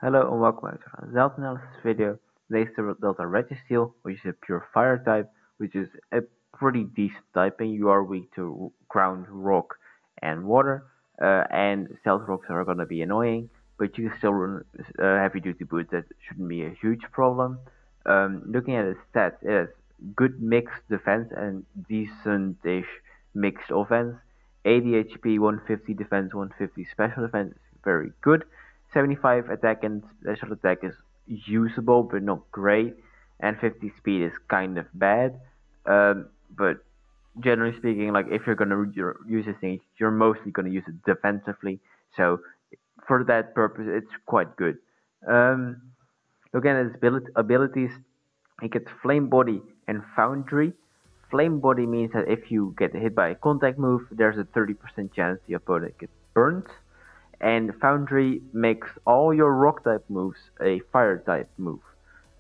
Hello and welcome back to another Zelda analysis video. Today's Delta Registeel, which is a pure fire type, which is a pretty decent typing. You are weak to ground, rock, and water, and stealth rocks are gonna be annoying, but you can still run heavy duty boots. That shouldn't be a huge problem. Looking at its stats, it has good mixed defense and decent-ish mixed offense. 80 HP, 150 defense, 150 special defense is very good. 75 attack and special attack is usable but not great, and 50 speed is kind of bad. But generally speaking, like if you're gonna use this thing, you're mostly gonna use it defensively. So for that purpose, it's quite good. Um, Looking at its abilities, it gets Flame Body and Foundry. Flame Body means that if you get hit by a contact move, there's a 30% chance the opponent gets burnt. And Foundry makes all your rock type moves a fire type move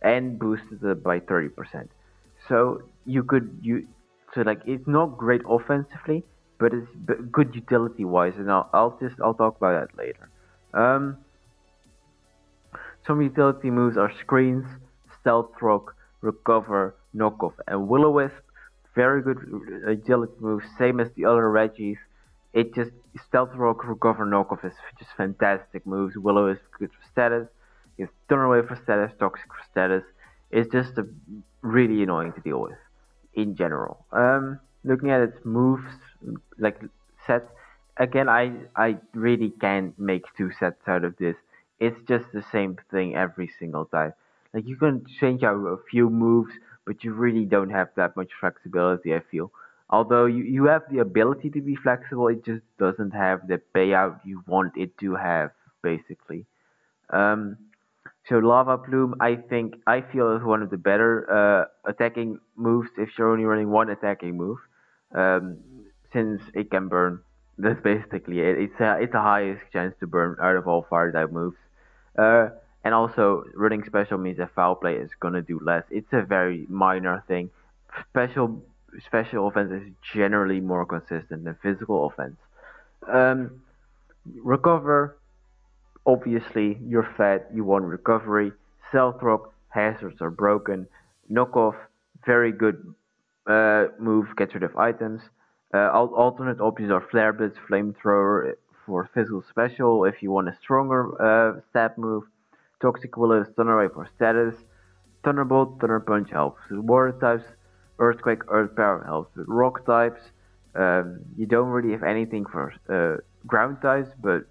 and boosts it by 30%. So so like it's not great offensively, but it's good utility wise, and I'll talk about that later. Um, some utility moves are Screens, Stealth Rock, Recover, Knockoff, and Will-O-Wisp. Very good agility moves, same as the other Reggies. It just Stealth Rock, Recover, Knockoff is just fantastic moves. Will-O-Wisp good for status. It's Turn Away for status, Toxic for status. It's just really annoying to deal with in general. Looking at its moves, like sets, again, I really can't make two sets out of this. It's just the same thing every single time. Like you can change out a few moves, but you really don't have that much flexibility, I feel. Although you have the ability to be flexible, it just doesn't have the payout you want it to have, basically. Um, so Lava Plume, I feel is one of the better attacking moves if you're only running one attacking move, um, since it can burn. That's basically it. It's the highest chance to burn out of all fire type moves. Uh, and also running special means that foul play is gonna do less. It's a very minor thing. Special special offense is generally more consistent than physical offense. Um, Recover, obviously, you're fat, you want recovery. Stealth Rock, hazards are broken. Knockoff, very good move, gets rid of items. Alternate options are Flare Blitz, Flamethrower for physical special if you want a stronger stab move. Toxic Willow, Thunder for status. Thunderbolt, Thunder Punch helps with water types. Earthquake, Earth Power helps with rock types. You don't really have anything for ground types, but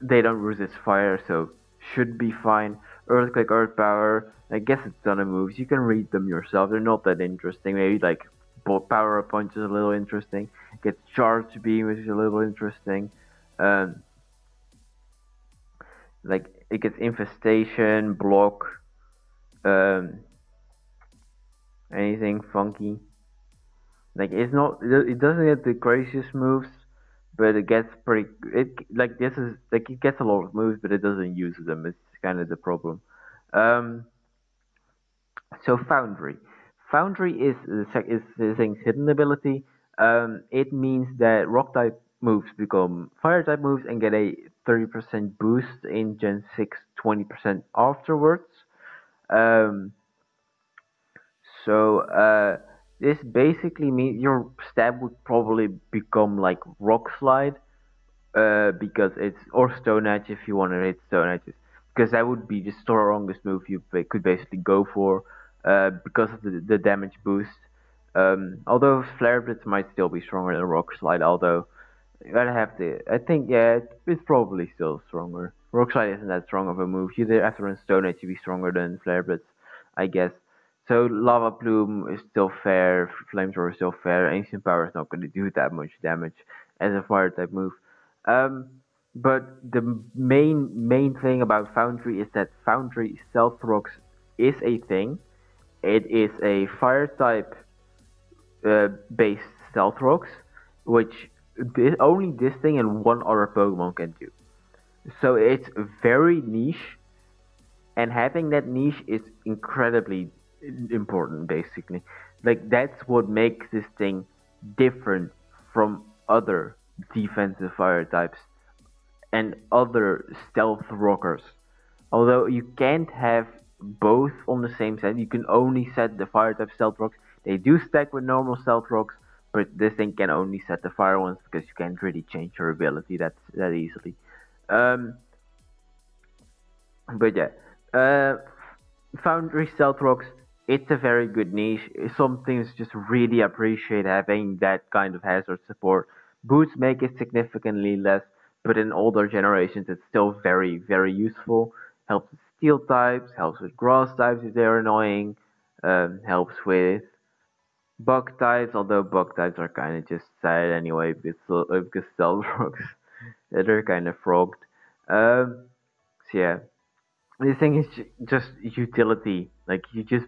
they don't resist fire, so should be fine. Earthquake, Earth Power, I guess it's ton of moves. You can read them yourself. They're not that interesting. Maybe like Power Up Punch is a little interesting. Gets Charge Beam, which is a little interesting. Um, like it gets Infestation, Block, um, anything funky. Like it's not. It doesn't get the craziest moves, but it gets pretty. It like this is like it gets a lot of moves, but it doesn't use them. It's kind of the problem. Um, so Foundry, Foundry is the thing's hidden ability. It means that Rock type moves become Fire type moves and get a 30% boost in Gen 6, 20% afterwards. Um, so this basically means your stab would probably become like Rock Slide, because it's or Stone Edge if you want to hit Stone Edges, because that would be the strongest move you could basically go for, because of the damage boost. Although Flare Blitz might still be stronger than Rock Slide, although I'd have to. I think yeah, it's probably still stronger. Rock Slide isn't that strong of a move. You have to run Stone Edge to be stronger than Flare Blitz, I guess. So Lava Plume is still fair, Flamethrower is still fair, Ancient Power is not going to do that much damage as a fire type move. Um, but the main thing about Foundry is that Foundry Stealth Rocks is a thing. It is a fire type based Stealth Rocks, which only this thing and one other Pokemon can do. So it's very niche, and having that niche is incredibly important, basically. Like that's what makes this thing different from other defensive fire types and other stealth rockers. Although you can't have both on the same set, you can only set the fire type stealth rocks. They do stack with normal stealth rocks, but this thing can only set the fire ones because you can't really change your ability that easily. Um, but yeah, uh, Foundry stealth rocks. It's a very good niche. Some things just really appreciate having that kind of hazard support. Boots make it significantly less, but in older generations, it's still very useful. Helps with steel types, helps with grass types if they're annoying, helps with bug types, although bug types are kind of just sad anyway because stealth rocks they're kind of frogged. So yeah, this thing is just utility. Like you just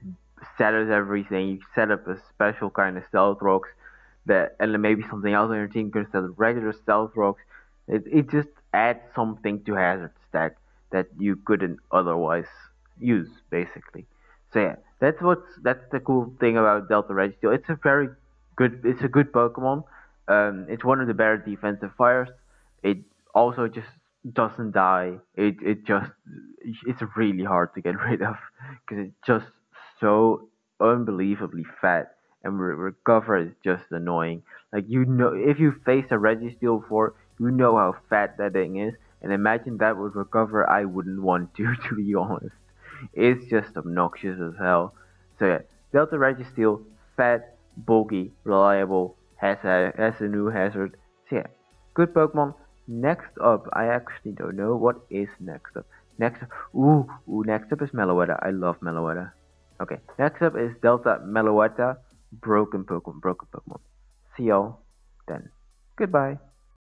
set up everything. You set up a special kind of stealth rocks that, and then maybe something else on your team can set up regular stealth rocks. It just adds something to hazard stack that you couldn't otherwise use, basically. So yeah, that's the cool thing about Delta Registeel. It's a good Pokemon. It's one of the better defensive fires. It also just doesn't die. It's really hard to get rid of because it's just so unbelievably fat, and recover is just annoying. Like if you face a Registeel before, you know how fat that thing is, and imagine that would recover. I wouldn't want to, to be honest. It's just obnoxious as hell. So yeah, Delta Registeel, fat, bulky, reliable, has a new hazard. So yeah, good Pokemon. Next up, I actually don't know what is next up. Next up is Meloetta. I love Meloetta. Okay, next up is Delta Meloetta, broken Pokemon. See y'all then. Goodbye.